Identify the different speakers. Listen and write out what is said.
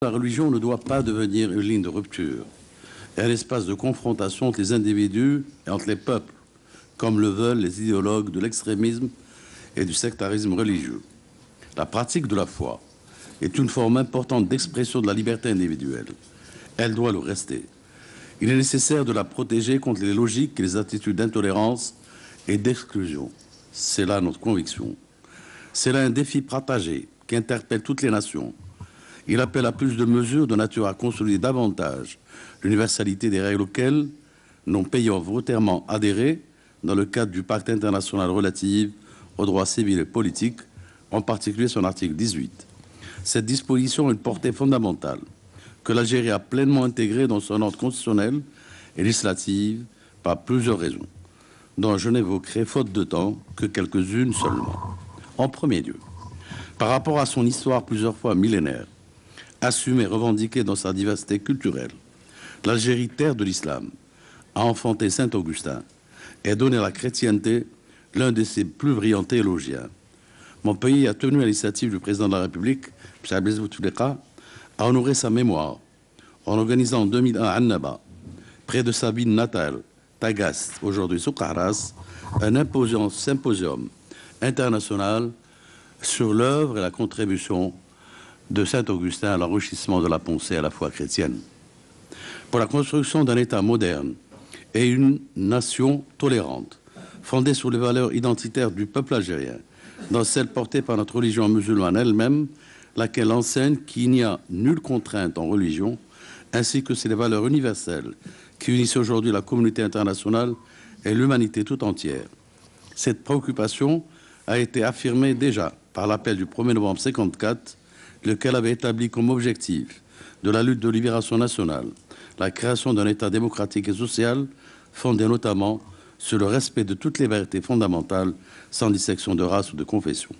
Speaker 1: La religion ne doit pas devenir une ligne de rupture, un espace de confrontation entre les individus et entre les peuples, comme le veulent les idéologues de l'extrémisme et du sectarisme religieux. La pratique de la foi est une forme importante d'expression de la liberté individuelle. Elle doit le rester. Il est nécessaire de la protéger contre les logiques et les attitudes d'intolérance et d'exclusion. C'est là notre conviction. C'est là un défi partagé qui interpelle toutes les nations. Il appelle à plus de mesures de nature à consolider davantage l'universalité des règles auxquelles nos pays ont volontairement adhéré dans le cadre du pacte international relatif aux droits civils et politiques, en particulier son article 18. Cette disposition a une portée fondamentale que l'Algérie a pleinement intégrée dans son ordre constitutionnel et législatif par plusieurs raisons, dont je n'évoquerai, faute de temps, que quelques-unes seulement. En premier lieu, par rapport à son histoire plusieurs fois millénaire, assumée et revendiquée dans sa diversité culturelle, l'Algérie, terre de l'islam, a enfanté Saint-Augustin et donné à la chrétienté l'un de ses plus brillants théologiens. Mon pays a tenu à l'initiative du président de la République, M. Blaise Bouteflika, à honorer sa mémoire en organisant en 2001 à Annaba, près de sa ville natale, Tagast, aujourd'hui Soukharas, un imposant symposium international sur l'œuvre et la contribution de Saint-Augustin à l'enrichissement de la pensée à la foi chrétienne. Pour la construction d'un État moderne et une nation tolérante, fondée sur les valeurs identitaires du peuple algérien, dans celles portées par notre religion musulmane elle-même, laquelle enseigne qu'il n'y a nulle contrainte en religion, ainsi que c'est les valeurs universelles qui unissent aujourd'hui la communauté internationale et l'humanité tout entière. Cette préoccupation a été affirmée déjà par l'appel du 1er novembre 1954, lequel avait établi comme objectif de la lutte de libération nationale la création d'un État démocratique et social fondé notamment sur le respect de toutes les vérités fondamentales sans distinction de race ou de confession.